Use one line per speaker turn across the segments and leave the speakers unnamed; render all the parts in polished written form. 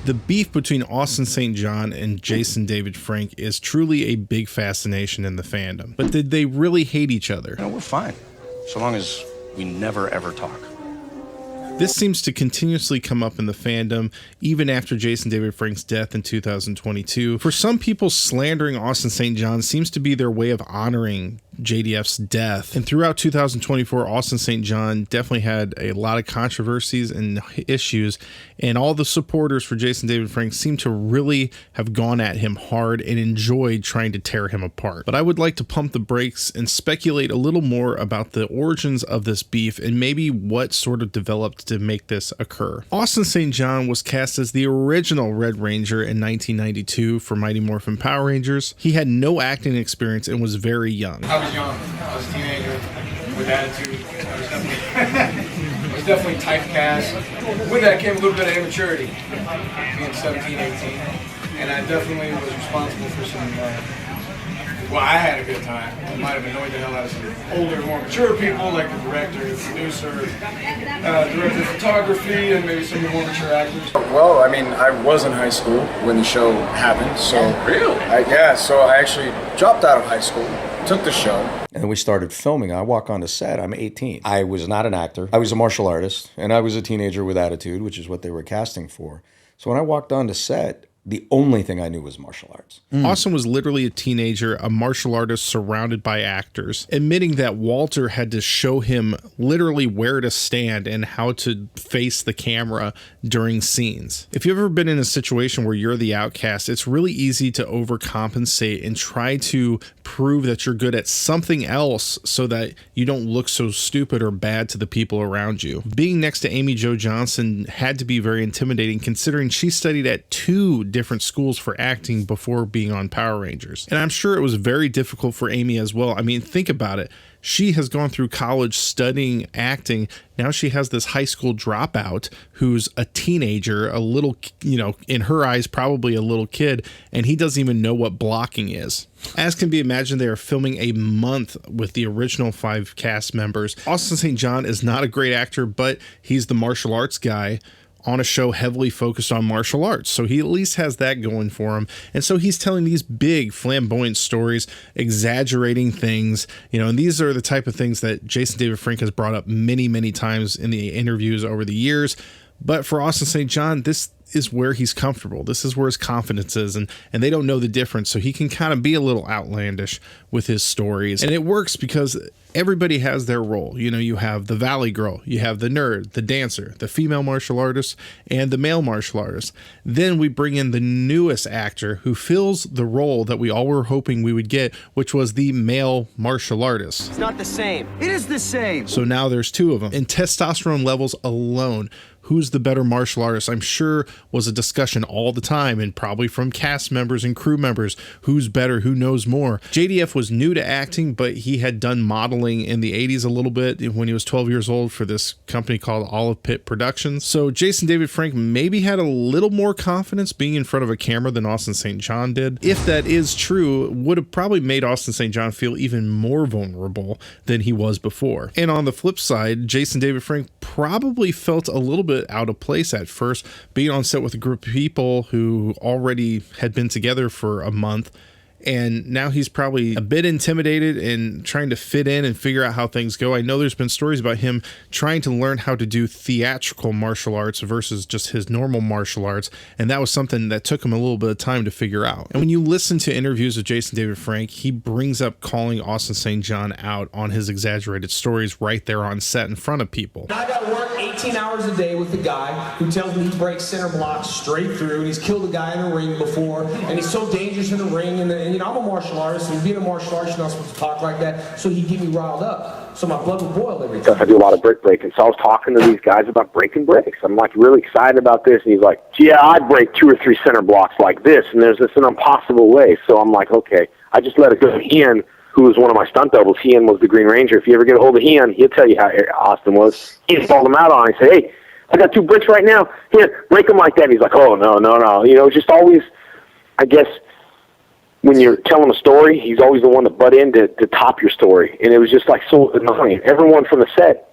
The beef between Austin St. John and Jason David Frank is truly a big fascination in the fandom. But did they really hate each other?
We're fine, so long as we never ever talk.
This seems to continuously come up in the fandom, even after Jason David Frank's death in 2022. For some people, slandering Austin St. John seems to be their way of honoring JDF's death. And throughout 2024, Austin St. John definitely had a lot of controversies and issues, and all the supporters for Jason David Frank seem to really have gone at him hard and enjoyed trying to tear him apart. But I would like to pump the brakes and speculate a little more about the origins of this beef and maybe what sort of developed to make this occur. Austin St. John was cast as the original Red Ranger in 1992 for Mighty Morphin Power Rangers. He had no acting experience and was very young.
I was young. I was a teenager with attitude. I was definitely typecast. With that came a little bit of immaturity, being 17, 18. And I definitely was responsible for some, well, I had a good time. I might have annoyed the hell out of some older, more mature people, like the director, the producer, director of photography, and maybe some of the more mature actors.
Well, I mean, I was in high school when the show happened, so...
Really?
So I actually dropped out of high school, took the show, and we started filming. I walk on the set, I'm 18. I was not an actor. I was a martial artist, and I was a teenager with attitude, which is what they were casting for. So when I walked on the set, the only thing I knew was martial arts.
Austin was literally a teenager, a martial artist surrounded by actors, admitting that Walter had to show him literally where to stand and how to face the camera during scenes. If you've ever been in a situation where you're the outcast, it's really easy to overcompensate and try to prove that you're good at something else so that you don't look so stupid or bad to the people around you. Being next to Amy Jo Johnson had to be very intimidating, considering she studied at 2 different schools for acting before being on Power Rangers. And I'm sure it was very difficult for Amy as well. I mean, think about it. She has gone through college studying acting. Now she has this high school dropout who's a teenager, a little, in her eyes, probably a little kid, and he doesn't even know what blocking is. As can be imagined, they are filming a month with the original 5 cast members. Austin St. John is not a great actor, but he's the martial arts guy on a show heavily focused on martial arts. So he at least has that going for him. And so he's telling these big flamboyant stories, exaggerating things, and these are the type of things that Jason David Frank has brought up many, many times in the interviews over the years. But for Austin St. John, this is where he's comfortable. This is where his confidence is, and they don't know the difference. So he can kind of be a little outlandish with his stories. And it works because everybody has their role. You have the Valley Girl, you have the nerd, the dancer, the female martial artist, and the male martial artist. Then we bring in the newest actor who fills the role that we all were hoping we would get, which was the male martial artist.
It's not the same. It is the same.
So now there's 2 of them. In testosterone levels alone, who's the better martial artist, I'm sure was a discussion all the time, and probably from cast members and crew members. Who's better? Who knows more? JDF was new to acting, but he had done modeling in the 80s a little bit when he was 12 years old for this company called Olive Pit Productions. So Jason David Frank maybe had a little more confidence being in front of a camera than Austin St. John did. If that is true, it would have probably made Austin St. John feel even more vulnerable than he was before. And on the flip side, Jason David Frank probably felt a little bit out of place at first, being on set with a group of people who already had been together for a month. And now he's probably a bit intimidated and trying to fit in and figure out how things go. I know there's been stories about him trying to learn how to do theatrical martial arts versus just his normal martial arts. And that was something that took him a little bit of time to figure out. And when you listen to interviews with Jason David Frank, he brings up calling Austin St. John out on his exaggerated stories right there on set in front of people.
I got to work 18 hours a day with the guy who tells me he breaks center blocks straight through, and he's killed a guy in the ring before, and he's so dangerous in the ring, and I'm a martial artist, and being a martial artist, you're not supposed to talk like that, so he'd get me riled up, so my blood would boil every time.
I do a lot of brick breaking, so I was talking to these guys about breaking bricks. I'm like really excited about this, and he's like, yeah, I'd break 2 or 3 center blocks like this, and there's this an impossible way. So I'm like, okay. I just let it go. Ian, who was one of my stunt doubles, Ian was the Green Ranger. If you ever get a hold of Ian, he'll tell you how Austin was. He called him out on it. He said, hey, I got 2 bricks right now. Here, break them like that. And he's like, oh, no. Just always, I guess, when you're telling a story, he's always the one to butt in to top your story. And it was just like so annoying. Everyone from the set,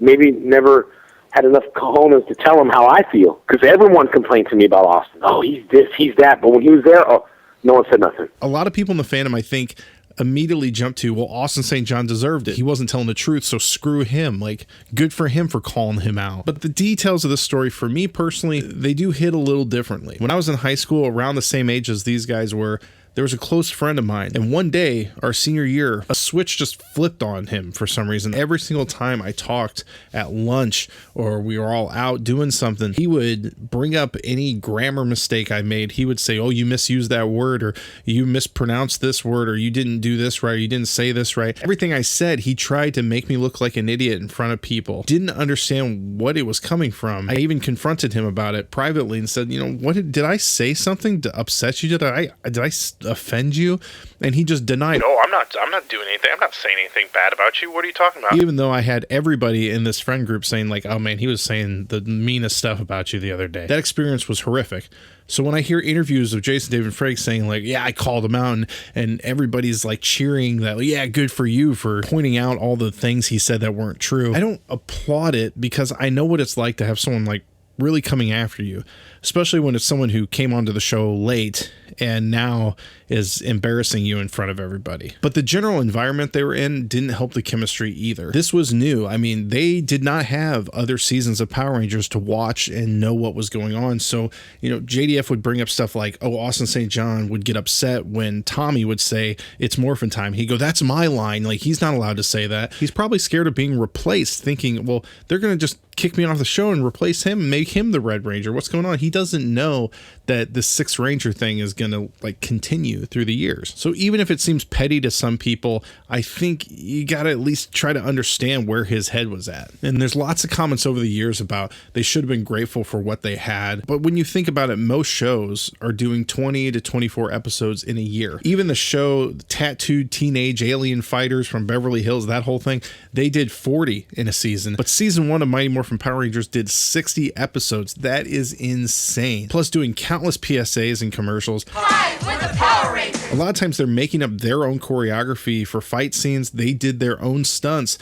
maybe never had enough cojones to tell him how I feel. Because everyone complained to me about Austin. Oh, he's this, he's that. But when he was there, oh, no one said nothing.
A lot of people in the fandom, I think, immediately jumped to, well, Austin St. John deserved it. He wasn't telling the truth, so screw him. Like, good for him for calling him out. But the details of the story, for me personally, they do hit a little differently. When I was in high school, around the same age as these guys were, there was a close friend of mine, and one day, our senior year, a switch just flipped on him for some reason. Every single time I talked at lunch or we were all out doing something, he would bring up any grammar mistake I made. He would say, oh, you misused that word, or you mispronounced this word, or you didn't do this right, or you didn't say this right. Everything I said, he tried to make me look like an idiot in front of people. Didn't understand what it was coming from. I even confronted him about it privately and said, you know, did I say something to upset you? Did I offend you? And he just denied.
No, I'm not doing anything. I'm not saying anything bad about you. What are you talking about?
Even though I had everybody in this friend group saying like, oh man, he was saying the meanest stuff about you the other day. That experience was horrific. So when I hear interviews of Jason David Frakes saying like, yeah, I called him out, and everybody's like cheering that, yeah, good for you for pointing out all the things he said that weren't true, I don't applaud it, because I know what it's like to have someone like really coming after you, especially when it's someone who came onto the show late and now is embarrassing you in front of everybody. But the general environment they were in didn't help the chemistry either. This was new. I mean, they did not have other seasons of Power Rangers to watch and know what was going on. So, you know, JDF would bring up stuff like, oh, Austin St. John would get upset when Tommy would say, it's morphin' time. He'd go, that's my line. Like, he's not allowed to say that. He's probably scared of being replaced, thinking, well, they're going to just kick me off the show and replace him and make him the Red Ranger. What's going on? He doesn't know that the Sixth Ranger thing is going to like continue through the years. So even if it seems petty to some people, I think you got to at least try to understand where his head was at. And there's lots of comments over the years about they should have been grateful for what they had. But when you think about it, most shows are doing 20 to 24 episodes in a year. Even the show Tattooed Teenage Alien Fighters from Beverly Hills, that whole thing, they did 40 in a season. But season 1 of Mighty Morphin Power Rangers did 60 episodes. That is insane. Plus doing countless PSAs and commercials.
With the Power Rangers.
A lot of times they're making up their own choreography for fight scenes. They did their own stunts.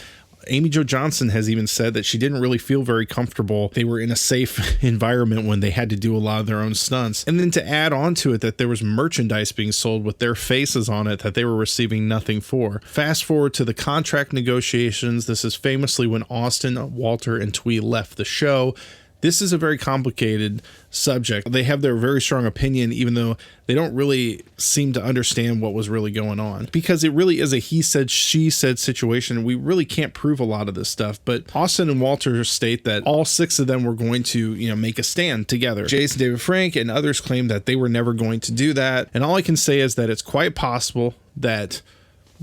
Amy Jo Johnson has even said that she didn't really feel very comfortable. They were in a safe environment when they had to do a lot of their own stunts. And then to add on to it that there was merchandise being sold with their faces on it that they were receiving nothing for. Fast forward to the contract negotiations. This is famously when Austin, Walter, and Twee left the show. This is a very complicated subject. They have their very strong opinion, even though they don't really seem to understand what was really going on, because it really is a he said, she said situation. We really can't prove a lot of this stuff, but Austin and Walter state that all 6 of them were going to, you know, make a stand together. Jason David Frank and others claim that they were never going to do that. And all I can say is that it's quite possible that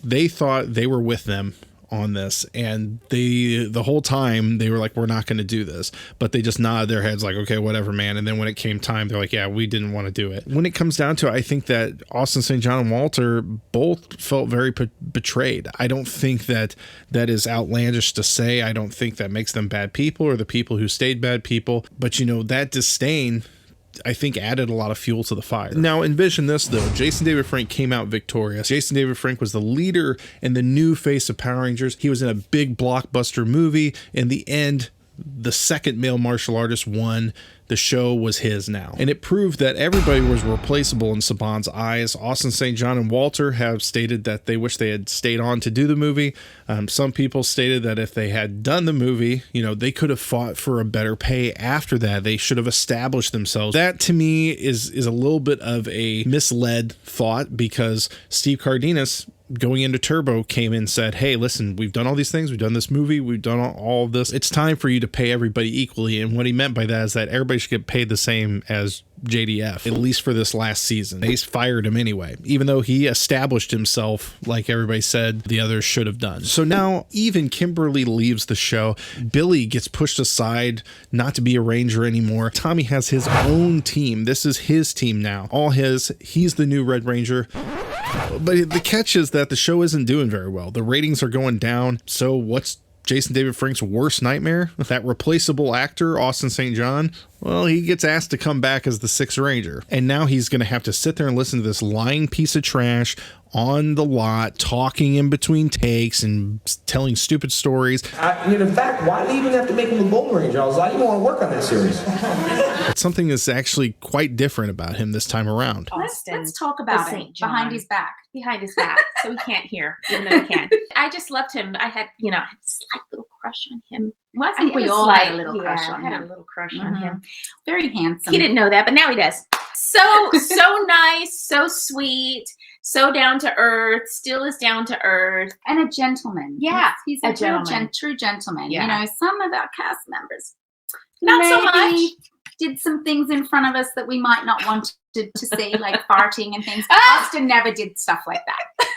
they thought they were with them on this, and the whole time they were like, we're not going to do this, but they just nodded their heads like, okay, whatever, man. And then when it came time, they're like, yeah, we didn't want to do it. When it comes down to it, I think that Austin St. John and Walter both felt very betrayed. I don't think that is outlandish to say. I don't think that makes them bad people or the people who stayed bad people, but you know, that disdain, I think, added a lot of fuel to the fire. Now envision this though. Jason David Frank came out victorious. Jason David Frank was the leader and the new face of Power Rangers. He was in a big blockbuster movie. In the end, the second male martial artist won. The show was his now. And it proved that everybody was replaceable in Saban's eyes. Austin St. John and Walter have stated that they wish they had stayed on to do the movie. Some people stated that if they had done the movie, you know, they could have fought for a better pay after that. They should have established themselves. That to me is a little bit of a misled thought, because Steve Cardenas, going into Turbo, came in and said, hey, listen, we've done all these things. We've done this movie. We've done all of this. It's time for you to pay everybody equally. And what he meant by that is that everybody should get paid the same as JDF, at least for this last season. They fired him anyway, even though he established himself like everybody said the others should have done. So now even Kimberly leaves the show. Billy gets pushed aside not to be a Ranger anymore. Tommy has his own team. This is his team now. All his. He's the new Red Ranger. But the catch is that the show isn't doing very well. The ratings are going down. So what's Jason David Frank's worst nightmare, that replaceable actor, Austin St. John, well, he gets asked to come back as the Sixth Ranger. And now he's going to have to sit there and listen to this lying piece of trash on the lot, talking in between takes and telling stupid stories.
In fact, why did they even have to make him the Gold Ranger? I was like, you don't want to work on that series.
But something is actually quite different about him this time around.
Let's talk about it behind his back. Behind his back, so he can't hear, even though he can. I just loved him. I had, a slight little crush on him.
Well, I think we all had a little crush on him.
I had a little crush on him.
Very handsome.
He didn't know that, but now he does. So nice, so sweet, so down to earth, still is down to earth.
And a gentleman.
Yeah.
He's a true gentleman.
Yeah.
Some of our cast members
not so much
did some things in front of us that we might not want to see, like farting and things. Austin never did stuff like that.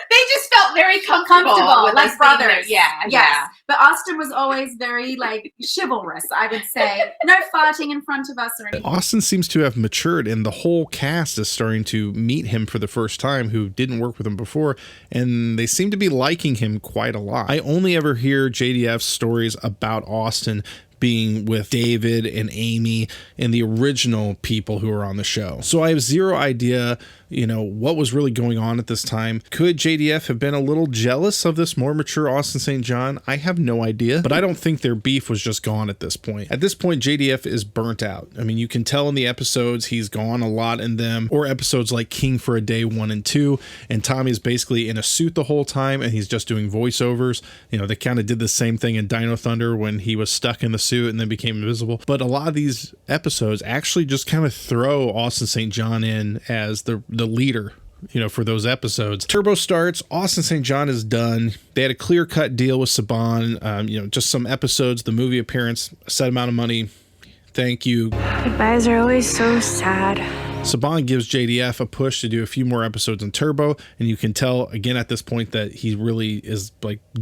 They just felt very comfortable with
like brothers.
Yeah.
But Austin was always very chivalrous, I would say. No farting in front of us or anything.
Austin seems to have matured, and the whole cast is starting to meet him for the first time who didn't work with him before, and they seem to be liking him quite a lot. I only ever hear JDF's stories about Austin being with David and Amy and the original people who were on the show. So I have zero idea, what was really going on at this time. Could JDF have been a little jealous of this more mature Austin St. John? I have no idea, but I don't think their beef was just gone at this point. At this point, JDF is burnt out. I mean, you can tell in the episodes he's gone a lot in them, or episodes like King for a Day 1 and 2, and Tommy's basically in a suit the whole time and he's just doing voiceovers. They kind of did the same thing in Dino Thunder when he was stuck in the suit and then became invisible. But a lot of these episodes actually just kind of throw Austin St. John in as the leader, for those episodes. Turbo starts, Austin St. John is done. They had a clear-cut deal with Saban, just some episodes, the movie appearance, a set amount of money. Thank you.
Goodbyes are always so sad.
Saban gives JDF a push to do a few more episodes in Turbo, and you can tell again at this point that he really is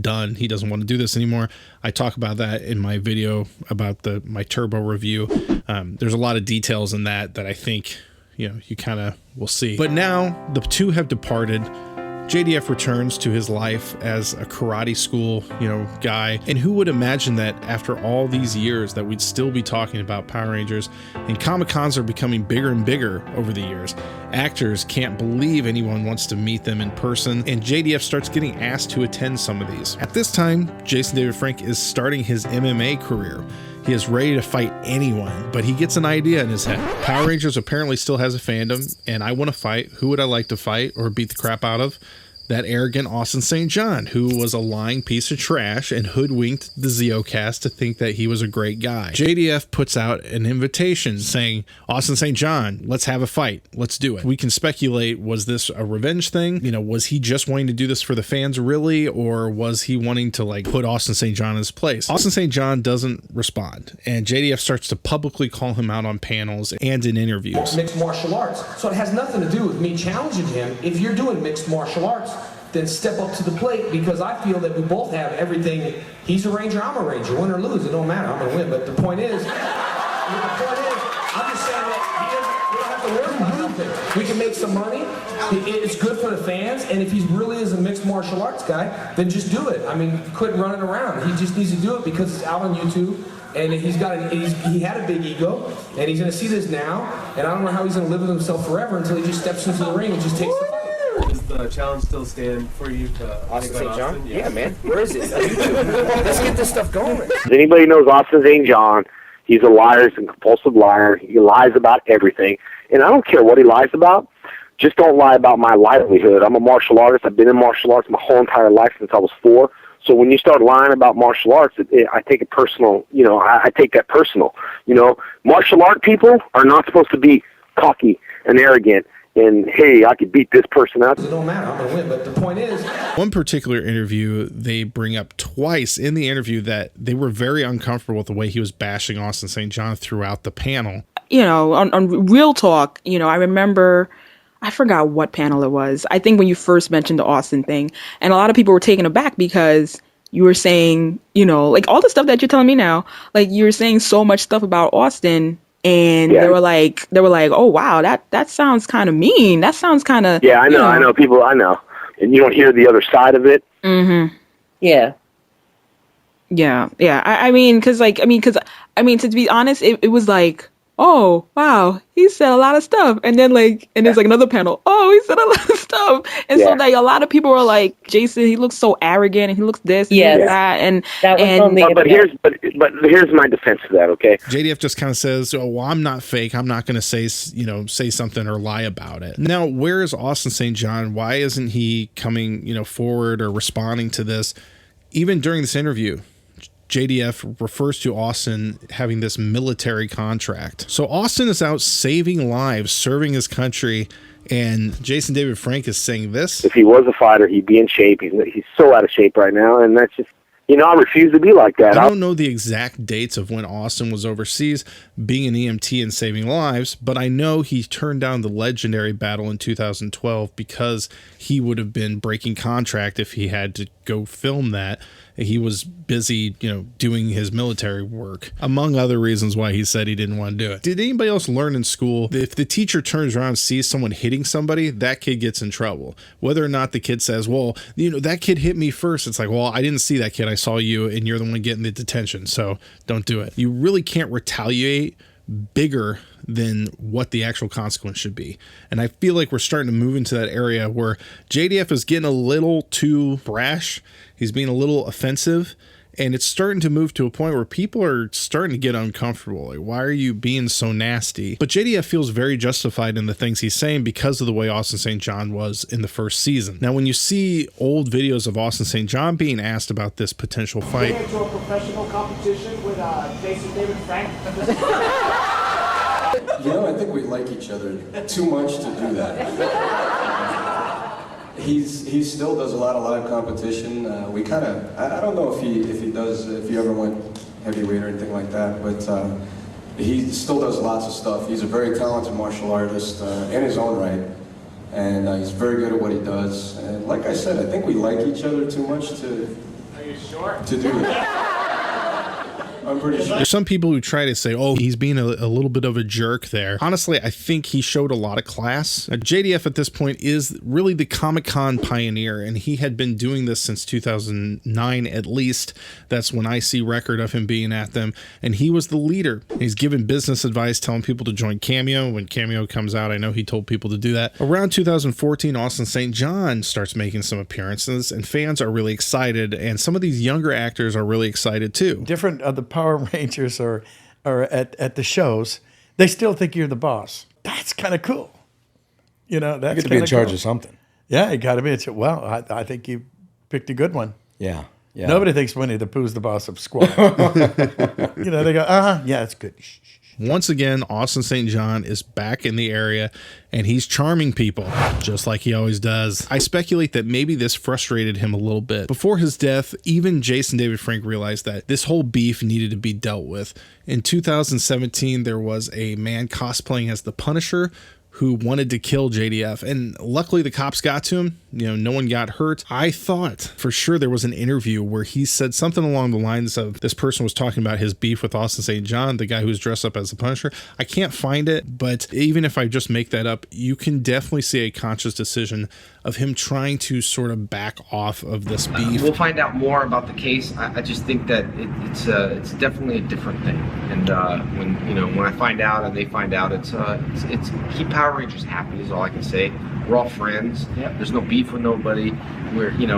done. He doesn't want to do this anymore. I talk about that in my video about my Turbo review. There's a lot of details in that I think you kind of will see. But now the two have departed. JDF returns to his life as a karate school, guy. And who would imagine that after all these years that we'd still be talking about Power Rangers, and Comic-Cons are becoming bigger and bigger over the years. Actors can't believe anyone wants to meet them in person, and JDF starts getting asked to attend some of these. At this time, Jason David Frank is starting his MMA career. He is ready to fight anyone, but he gets an idea in his head. Power Rangers apparently still has a fandom, and I want to fight. Who would I like to fight or beat the crap out of? That arrogant Austin St. John, who was a lying piece of trash and hoodwinked the Zeocast to think that he was a great guy. JDF puts out an invitation saying, Austin St. John, let's have a fight. Let's do it. We can speculate, was this a revenge thing? Was he just wanting to do this for the fans really? Or was he wanting to put Austin St. John in his place? Austin St. John doesn't respond, and JDF starts to publicly call him out on panels and in interviews.
Mixed martial arts. So it has nothing to do with me challenging him. If you're doing mixed martial arts, then step up to the plate, because I feel that we both have everything. He's a Ranger, I'm a Ranger. Win or lose, it don't matter. I'm going to win. But the point is, I'm just saying that we don't have to worry about nothing. We can make some money. It's good for the fans. And if he really is a mixed martial arts guy, then just do it. I mean, quit running around. He just needs to do it because it's out on YouTube. And he had a big ego, and he's going to see this now. And I don't know how he's going to live with himself forever until he just steps into the ring and just takes the fight.
Does the challenge still stand for you to
Austin St. John? Yeah, man. Where is it? Let's get this stuff going.
If anybody knows Austin St. John, he's a liar. He's a compulsive liar. He lies about everything. And I don't care what he lies about. Just don't lie about my livelihood. I'm a martial artist. I've been in martial arts my whole entire life since I was 4. So when you start lying about martial arts, I take it personal. I take that personal. Martial art people are not supposed to be cocky and arrogant. And, hey, I could beat this person out.
It don't matter. I'm going to win. But the point is...
One particular interview, they bring up twice in the interview that they were very uncomfortable with the way he was bashing Austin St. John throughout the panel.
On Real Talk, I remember... I forgot what panel it was. I think when you first mentioned the Austin thing. And a lot of people were taken aback because you were saying, all the stuff that you're telling me now, you were saying so much stuff about Austin... And they were like, oh wow, that sounds kind of mean. That sounds kind of
I know people, I know, and you don't hear the other side of it.
Mm-hmm.
Yeah,
Yeah. I mean, because to be honest, it was like, oh wow, he said a lot of stuff, and then there's like another panel, oh, he said a lot of stuff, and so like a lot of people were like, Jason, he looks so arrogant, and he looks this, and he looks that, and
that was on the but here's my defense to that. Okay,
JDF just kind of says, oh, well, I'm not fake, I'm not going to say something or lie about it. Now, where is Austin St. John? Why isn't he coming forward or responding to this? Even during this interview, JDF refers to Austin having this military contract. So Austin is out saving lives, serving his country, and Jason David Frank is saying this.
If he was a fighter, he'd be in shape. He's so out of shape right now, and that's just, I refuse to be like that.
I don't know the exact dates of when Austin was overseas being an EMT and saving lives, but I know he turned down the legendary battle in 2012 because he would have been breaking contract if he had to go film that. He was busy, doing his military work, among other reasons why he said he didn't want to do it. Did anybody else learn in school that if the teacher turns around and sees someone hitting somebody, that kid gets in trouble? Whether or not the kid says, well, that kid hit me first. It's like, well, I didn't see that kid. I saw you, and you're the one getting the detention, so don't do it. You really can't retaliate bigger than what the actual consequence should be. And I feel like we're starting to move into that area where JDF is getting a little too brash. He's being a little offensive, and it's starting to move to a point where people are starting to get uncomfortable. Like, why are you being so nasty? But JDF feels very justified in the things he's saying because of the way Austin St. John was in the first season. Now, when you see old videos of Austin St. John being asked about this potential fight,
Get into a professional competition with Jason David Frank.
I think we like each other too much to do that. He still does a lot of live competition. I don't know if he ever went heavyweight or anything like that, but he still does lots of stuff. He's a very talented martial artist in his own right, and he's very good at what he does. And like I said, I think we like each other too much to.
Are you sure?
To do that. I'm pretty sure.
There's some people who try to say, oh, he's being a little bit of a jerk there. Honestly, I think he showed a lot of class. JDF at this point is really the Comic-Con pioneer, and he had been doing this since 2009 at least. That's when I see record of him being at them, and he was the leader. He's giving business advice, telling people to join Cameo. When Cameo comes out, I know he told people to do that. Around 2014, Austin St. John starts making some appearances, and fans are really excited, and some of these younger actors are really excited too.
Different of the Power Rangers or at the shows, they still think you're the boss. That's kind of cool. That's
you get to be in charge of something.
Yeah, you got to be. Well, I think you picked a good one.
Yeah.
Nobody thinks Winnie the Pooh's the boss of Squall. They go, yeah, it's good.
Once again, Austin St. John is back in the area, and he's charming people, just like he always does. I speculate that maybe this frustrated him a little bit. Before his death, even Jason David Frank realized that this whole beef needed to be dealt with. In 2017, there was a man cosplaying as the Punisher who wanted to kill JDF, and luckily the cops got to him. No one got hurt. I thought for sure there was an interview where he said something along the lines of this person was talking about his beef with Austin St. John, the guy who was dressed up as the Punisher. I can't find it, but even if I just make that up, you can definitely see a conscious decision of him trying to sort of back off of this beef.
We'll find out more about the case. I just think that it's definitely a different thing. And when I find out and they find out, it's keep Power Rangers happy is all I can say. We're all friends. Yep. There's no beef with nobody.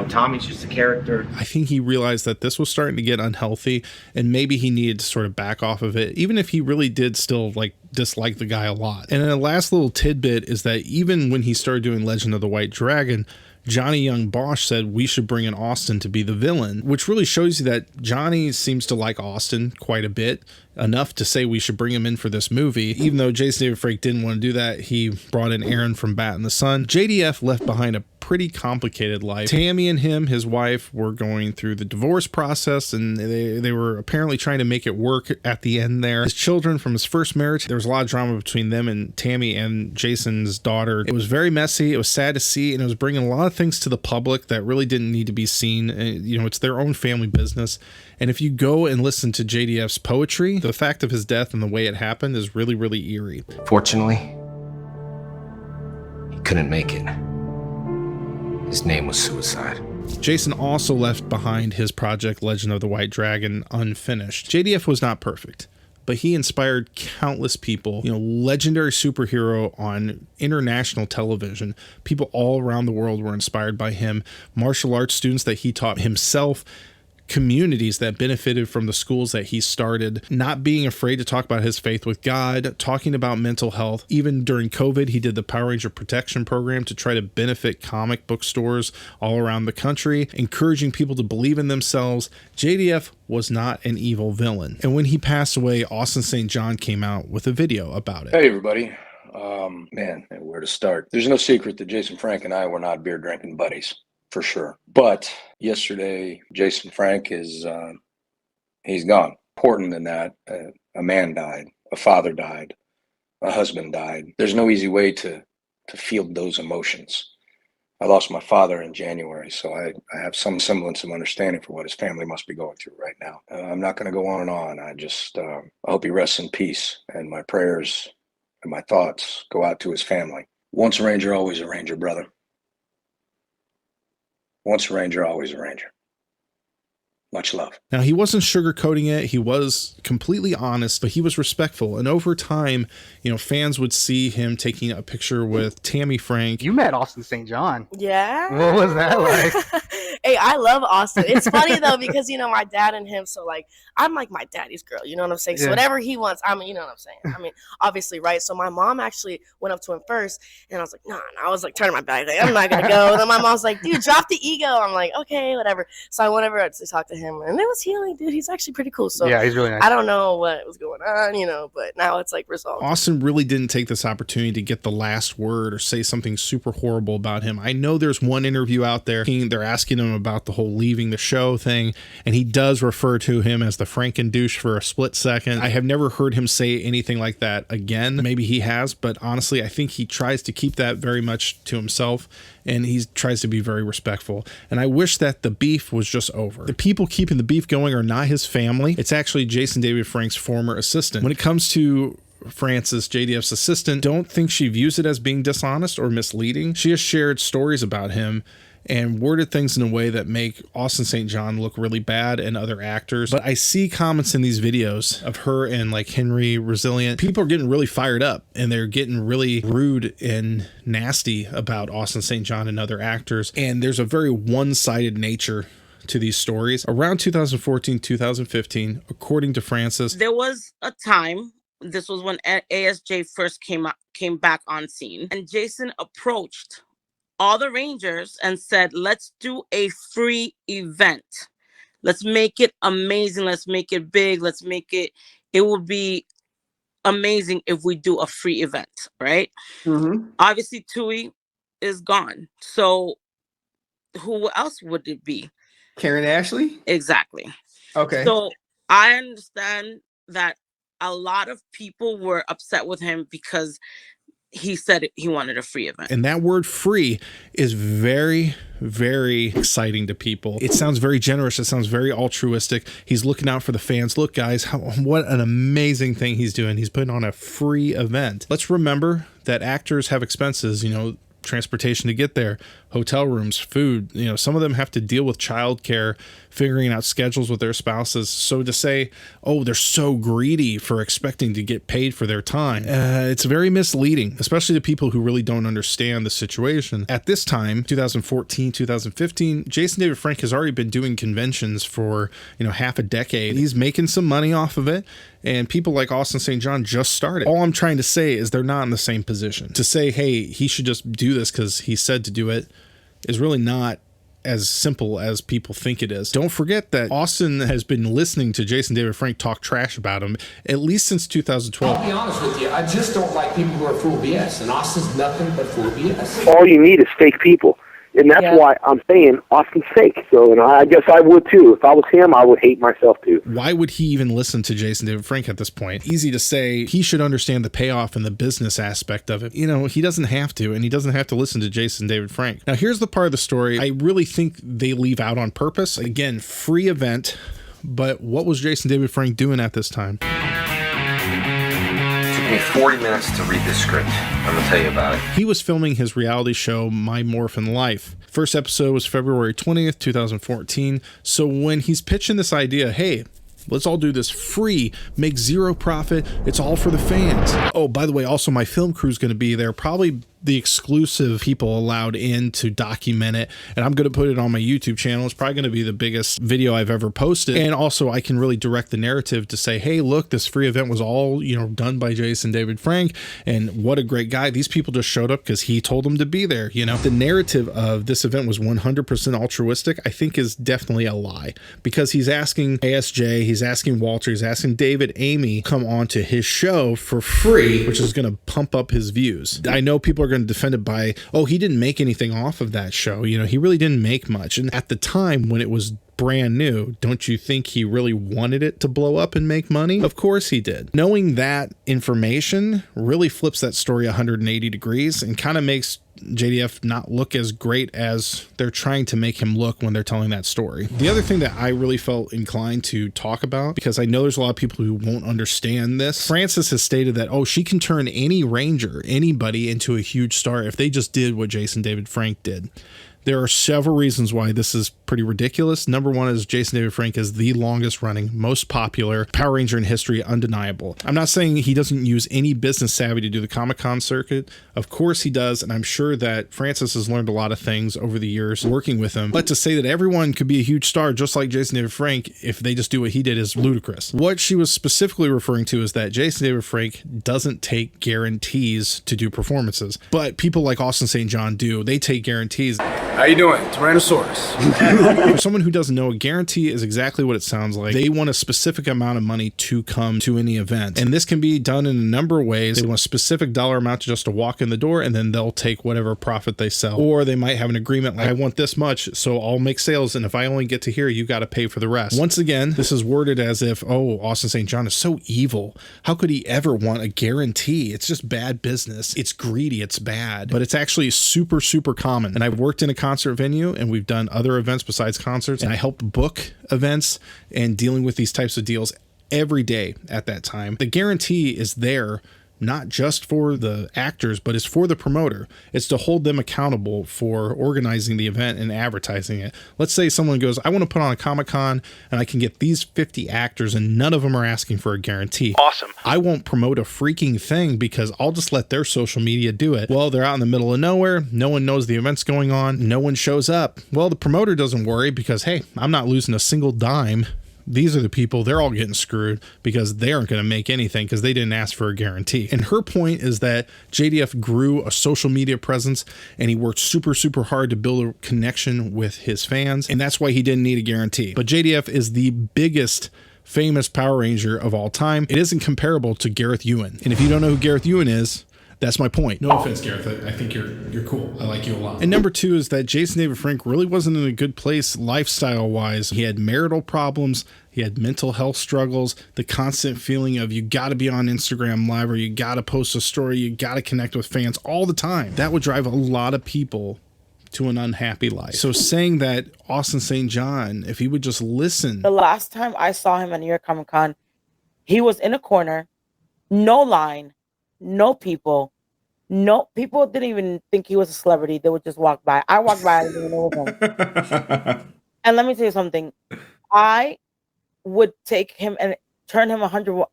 Tommy's just a character.
I think he realized that this was starting to get unhealthy, and maybe he needed to sort of back off of it, even if he really did still dislike the guy a lot. And then the last little tidbit is that even when he started doing Legend of the White Dragon, Johnny Young Bosch said we should bring in Austin to be the villain, which really shows you that Johnny seems to like Austin quite a bit, enough to say we should bring him in for this movie. Even though Jason David Frank didn't want to do that, he brought in Aaron from Bat in the Sun. JDF left behind a pretty complicated life. Tammy and him, his wife, were going through the divorce process, and they were apparently trying to make it work at the end there. His children from his first marriage, there was a lot of drama between them and Tammy and Jason's daughter. It was very messy. It was sad to see, and it was bringing a lot of things to the public that really didn't need to be seen. It's their own family business. And if you go and listen to JDF's poetry, the fact of his death and the way it happened is really, really eerie.
Fortunately, he couldn't make it. His name was suicide.
Jason also left behind his project Legend of the White Dragon unfinished. JDF was not perfect, but he inspired countless people, legendary superhero on international television. People all around the world were inspired by him. Martial arts students that he taught himself, communities that benefited from the schools that he started, not being afraid to talk about his faith with God, talking about mental health. Even during COVID, he did the Power Ranger Protection Program to try to benefit comic book stores all around the country, encouraging people to believe in themselves. JDF was not an evil villain. And when he passed away, Austin St. John came out with a video about it.
Hey, everybody. Man, where to start? There's no secret that Jason Frank and I were not beer drinking buddies, for sure. But yesterday, Jason Frank is, he's gone. Important than that, a man died, a father died, a husband died. There's no easy way to feel those emotions. I lost my father in January, so I have some semblance of understanding for what his family must be going through right now. I'm not going to go on and on. I just, I hope he rests in peace, and my prayers and my thoughts go out to his family. Once a Ranger, always a Ranger, brother. Once a Ranger, always a Ranger. Much love.
Now, he wasn't sugarcoating it. He was completely honest, but he was respectful. And over time, fans would see him taking a picture with Tammy Frank.
You met Austin St. John.
Yeah.
What was that like?
Hey, I love Austin. It's funny though, because my dad and him, so I'm like my daddy's girl, you know what I'm saying? So whatever he wants, you know what I'm saying? I mean, obviously, right? So my mom actually went up to him first, and I was like, no. I was like turning my back, like, I'm not gonna go. And then my mom's like, dude, drop the ego. I'm like, okay, whatever. So I went over to talk to him, and it was healing, dude. He's actually pretty cool. So
yeah, he's really nice.
I don't know what was going on, but now it's resolved.
Austin really didn't take this opportunity to get the last word or say something super horrible about him. I know there's one interview out there, they're asking him about the whole leaving the show thing, and he does refer to him as the Franken-douche for a split second. I have never heard him say anything like that again. Maybe he has, but honestly, I think he tries to keep that very much to himself, and he tries to be very respectful. And I wish that the beef was just over. The people keeping the beef going are not his family. It's actually Jason David Frank's former assistant. When it comes to Frances, JDF's assistant, don't think she views it as being dishonest or misleading. She has shared stories about him and worded things in a way that make Austin St. John look really bad and other actors. But I see comments in these videos of her and Henry Resilient. People are getting really fired up, and they're getting really rude and nasty about Austin St. John and other actors. And there's a very one-sided nature to these stories. Around 2014, 2015, according to Frances,
there was a time, this was when ASJ first came back on scene, and Jason approached all the Rangers and said, let's do a free event. Let's make it amazing. Let's make it big. It would be amazing if we do a free event, right?
Mm-hmm.
Obviously, Tui is gone. So who else would it be?
Karen Ashley?
Exactly.
Okay.
So I understand that a lot of people were upset with him because he said he wanted a free event.
And that word free is very, very exciting to people. It sounds very generous. It sounds very altruistic. He's looking out for the fans. Look, guys, what an amazing thing he's doing. He's putting on a free event. Let's remember that actors have expenses, transportation to get there, hotel rooms, food. Some of them have to deal with childcare, figuring out schedules with their spouses. So to say, oh, they're so greedy for expecting to get paid for their time, it's very misleading, especially to people who really don't understand the situation. At this time, 2014, 2015, Jason David Frank has already been doing conventions for, half a decade. He's making some money off of it, and people like Austin St. John just started. All I'm trying to say is they're not in the same position. To say, hey, he should just do this because he said to do it is really not as simple as people think it is. Don't forget that Austin has been listening to Jason David Frank talk trash about him at least since 2012.
I'll be honest with you, I just don't like people who are full of BS, and Austin's nothing but full of BS.
All you need is fake people. And that's why I'm saying Austin's fake. So, I guess I would too. If I was him, I would hate myself too.
Why would he even listen to Jason David Frank at this point? Easy to say. He should understand the payoff and the business aspect of it. He doesn't have to, and he doesn't have to listen to Jason David Frank. Now, here's the part of the story I really think they leave out on purpose. Again, free event, but what was Jason David Frank doing at this time?
To Give me 40 minutes to read this script. I'm going to tell you about it.
He was filming his reality show, My Morphin Life. First episode was February 20th, 2014. So when he's pitching this idea, hey, let's all do this free, make zero profit, it's all for the fans. Oh, by the way, also my film crew's going to be there, probably the exclusive people allowed in to document it, and I'm going to put it on my YouTube channel. It's probably going to be the biggest video I've ever posted, and also I can really direct the narrative to say, hey, look, this free event was all, done by Jason David Frank, and what a great guy. These people just showed up because he told them to be there. The narrative of this event was 100% altruistic, I think is definitely a lie, because he's asking ASJ, he's asking Walter, he's asking David, Amy, come on to his show for free, which is going to pump up his views. I know people are going to defend it by, oh, he didn't make anything off of that show. He really didn't make much. And at the time when it was brand new, don't you think he really wanted it to blow up and make money? Of course he did. Knowing that information really flips that story 180 degrees and kind of makes JDF not look as great as they're trying to make him look when they're telling that story. The other thing that I really felt inclined to talk about, because I know there's a lot of people who won't understand this, Frances has stated that, oh, she can turn any ranger, anybody, into a huge star if they just did what Jason David Frank did. There are several reasons why this is pretty ridiculous. Number one is Jason David Frank is the longest running, most popular Power Ranger in history, undeniable. I'm not saying he doesn't use any business savvy to do the Comic-Con circuit. Of course he does, and I'm sure that Frances has learned a lot of things over the years working with him. But to say that everyone could be a huge star just like Jason David Frank if they just do what he did is ludicrous. What she was specifically referring to is that Jason David Frank doesn't take guarantees to do performances, but people like Austin St. John do. They take guarantees.
How you doing? Tyrannosaurus.
For someone who doesn't know, a guarantee is exactly what it sounds like. They want a specific amount of money to come to any event. And this can be done in a number of ways. They want a specific dollar amount just to walk in the door, and then they'll take whatever profit they sell. Or they might have an agreement like, I want this much, so I'll make sales, and if I only get to here, you got to pay for the rest. Once again, this is worded as if, oh, Austin St. John is so evil. How could he ever want a guarantee? It's just bad business. It's greedy. It's bad. But it's actually super, super common. And I've worked in a concert venue, and we've done other events besides concerts, and I helped book events and dealing with these types of deals every day at that time. The guarantee is there not just for the actors, but it's for the promoter. It's to hold them accountable for organizing the event and advertising it. Let's say someone goes, I want to put on a Comic-Con and I can get these 50 actors and none of them are asking for a guarantee.
Awesome.
I won't promote a freaking thing because I'll just let their social media do it. Well, they're out in the middle of nowhere. No one knows the event's going on. No one shows up. Well, the promoter doesn't worry because, hey, I'm not losing a single dime. These are the people, they're all getting screwed because they aren't going to make anything because they didn't ask for a guarantee. And her point is that JDF grew a social media presence and he worked super, super hard to build a connection with his fans. And that's why he didn't need a guarantee. But JDF is the biggest famous Power Ranger of all time. It isn't comparable to Gareth Ewan. And if you don't know who Gareth Ewan is, that's my point. No offense, Gareth. I think you're cool. I like you a lot. And number two is that Jason David Frank really wasn't in a good place lifestyle-wise. He had marital problems. He had mental health struggles. The constant feeling of you got to be on Instagram Live or you got to post a story. You got to connect with fans all the time. That would drive a lot of people to an unhappy life. So saying that Austin St. John, if he would just listen.
The last time I saw him at New York Comic Con, he was in a corner, no line, no people. No people didn't even think he was a celebrity. They would just walk by. I walked by, I didn't even know him. And let me tell you something. I would take him and turn him 100%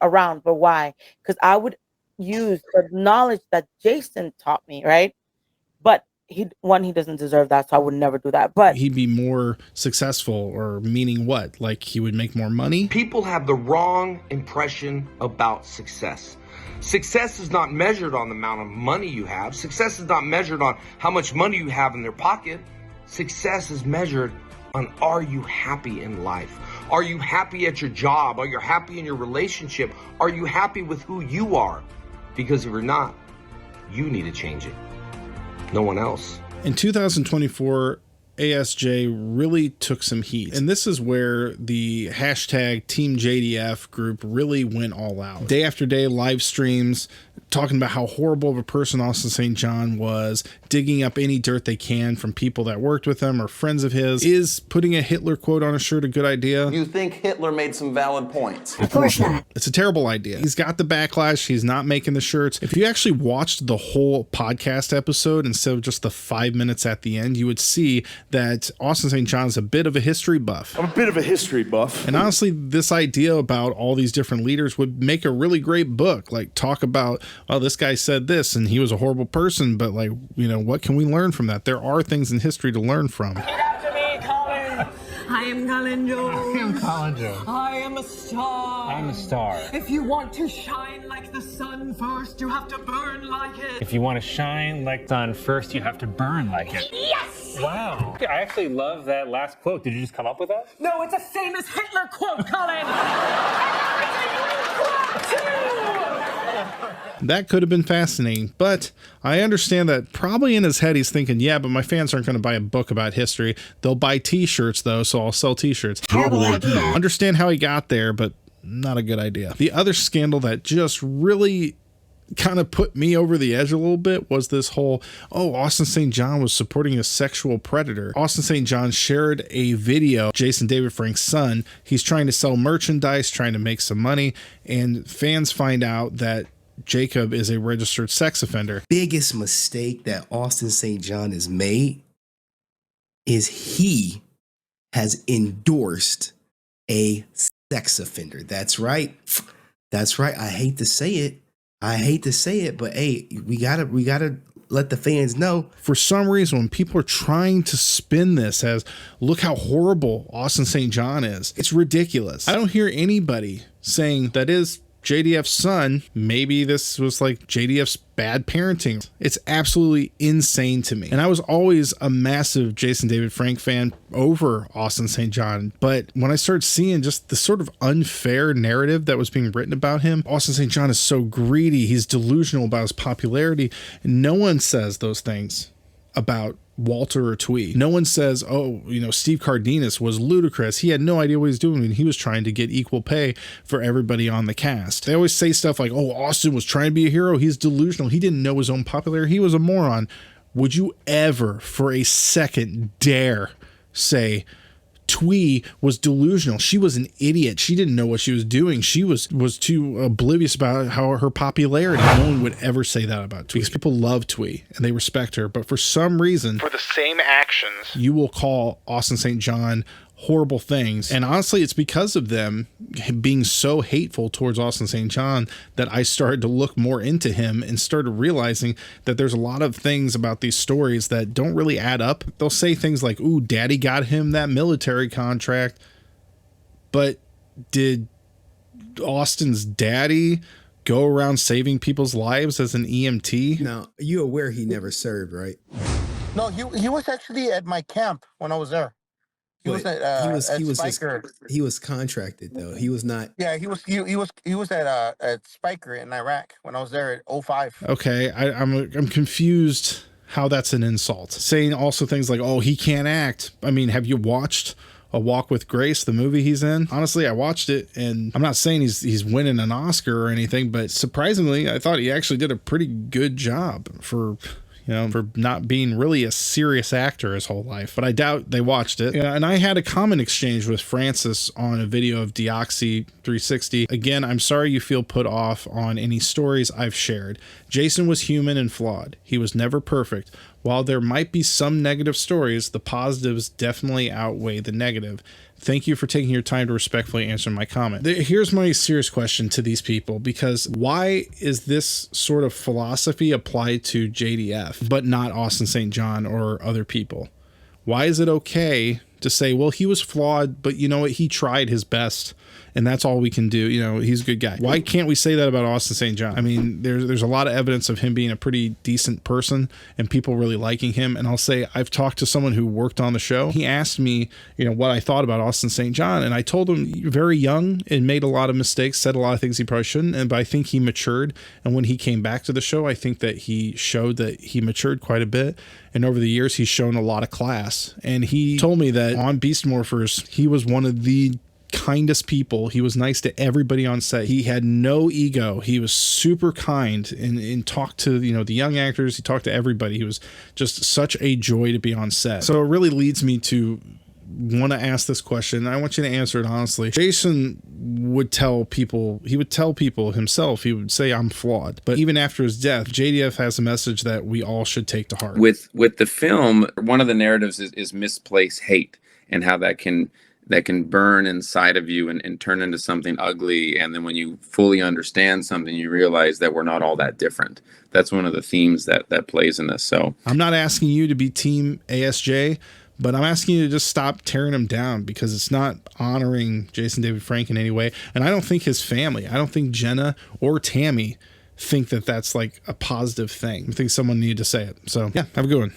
around. But why? Because I would use the knowledge that Jason taught me, right? But he doesn't deserve that, so I would never do that. But
he'd be more successful, or meaning what? Like he would make more money?
People have the wrong impression about success. Success is not measured on the amount of money you have. Success is not measured on how much money you have in their pocket. Success is measured on, are you happy in life? Are you happy at your job? Are you happy in your relationship? Are you happy with who you are? Because if you're not, you need to change it. No one else.
In 2024, ASJ really took some heat. And this is where the hashtag Team JDF group really went all out. Day after day, live streams, talking about how horrible of a person Austin St. John was, digging up any dirt they can from people that worked with him or friends of his. Is putting a Hitler quote on a shirt a good idea?
You think Hitler made some valid points?
Of course not. It's a terrible idea. He's got the backlash. He's not making the shirts. If you actually watched the whole podcast episode instead of just the 5 minutes at the end, you would see that Austin St. John's a bit of a history buff.
I'm a bit of a history buff.
And honestly, this idea about all these different leaders would make a really great book. Like, talk about, oh, this guy said this and he was a horrible person, but like, you know, what can we learn from that? There are things in history to learn from.
Get after me, Colin. I am Colin Jones.
I am Colin Jones.
I am a star.
I'm a star.
If you want to shine like the sun first, you have to burn like it.
If you want to shine like the sun first, you have to burn like it.
Yes!
Wow. I actually love that last quote. Did you just come up with that?
No, it's a famous Hitler quote, Colin. And it's a quote, too!
That could have been fascinating, but I understand that probably in his head he's thinking, yeah, but my fans aren't going to buy a book about history. They'll buy t-shirts though, so I'll sell t-shirts.
Terrible idea.
Understand how he got there, but not a good idea. The other scandal that just really kind of put me over the edge a little bit was this whole, oh, Austin St. John was supporting a sexual predator. Austin St. John shared a video, Jason David Frank's son. He's trying to sell merchandise, trying to make some money, and fans find out that Jacob is a registered sex offender.
Biggest mistake that Austin St. John has made is he has endorsed a sex offender. That's right. That's right. I hate to say it. But hey, we gotta let the fans know.
For some reason, when people are trying to spin this as, look how horrible Austin St. John is, it's ridiculous. I don't hear anybody saying that is JDF's son. Maybe this was like JDF's bad parenting. It's absolutely insane to me. And I was always a massive Jason David Frank fan over Austin St. John. But when I started seeing just the sort of unfair narrative that was being written about him, Austin St. John is so greedy. He's delusional about his popularity. And no one says those things about Walter or Twee. No one says, oh, you know, Steve Cardenas was ludicrous. He had no idea what he was doing when he was trying to get equal pay for everybody on the cast. They always say stuff like, oh, Austin was trying to be a hero. He's delusional. He didn't know his own popularity. He was a moron. Would you ever for a second dare say Twee was delusional? She was an idiot. She didn't know what she was doing. She was too oblivious about how her popularity. No one would ever say that about Twee, because people love Twee and they respect her. But for some reason,
for the same actions,
you will call Austin St. John horrible things. And honestly, it's because of them being so hateful towards Austin St. John that I started to look more into him and started realizing that there's a lot of things about these stories that don't really add up. They'll say things like, ooh, daddy got him that military contract. But did Austin's daddy go around saving people's lives as an EMT?
Now, you aware he never served, right?
No, he was actually at my camp when I was there. He was
contracted though. He was not.
Yeah, he was at Spiker in Iraq when I was there at 05.
Okay, I'm confused how that's an insult. Saying also things like, oh, he can't act. I mean, have you watched A Walk with Grace, the movie he's in? Honestly, I watched it, and I'm not saying he's winning an Oscar or anything, but surprisingly, I thought he actually did a pretty good job for not being really a serious actor his whole life. But I doubt they watched it. And I had a comment exchange with Francis on a video of Deoxy 360. Again, I'm sorry you feel put off on any stories I've shared. Jason was human and flawed. He was never perfect. While there might be some negative stories, the positives definitely outweigh the negative. Thank you for taking your time to respectfully answer my comment. Here's my serious question to these people, because why is this sort of philosophy applied to JDF, but not Austin St. John or other people? Why is it okay to say, well, he was flawed, but you know what? He tried his best and that's all we can do. You know, he's a good guy. Why can't we say that about Austin St. John? I mean, there's a lot of evidence of him being a pretty decent person and people really liking him. And I'll say, I've talked to someone who worked on the show. He asked me, you know, what I thought about Austin St. John, and I told him very young and made a lot of mistakes, said a lot of things he probably shouldn't, but I think he matured. And when he came back to the show, I think that he showed that he matured quite a bit. And over the years, he's shown a lot of class. And he told me that on Beast Morphers, he was one of the kindest people. He was nice to everybody on set. He had no ego. He was super kind and talked to, you know, the young actors. He talked to everybody. He was just such a joy to be on set. So it really leads me to want to ask this question. I want you to answer it honestly. Jason would tell people, himself, he would say, I'm flawed. But even after his death, JDF has a message that we all should take to heart.
With the film, one of the narratives is misplaced hate, and how that can burn inside of you and turn into something ugly. And then when you fully understand something, you realize that we're not all that different. That's one of the themes that plays in this. So
I'm not asking you to be team ASJ, but I'm asking you to just stop tearing him down, because it's not honoring Jason David Frank in any way. And I don't think his family, I don't think Jenna or Tammy think that that's like a positive thing. I think someone needed to say it. So yeah, have a good one.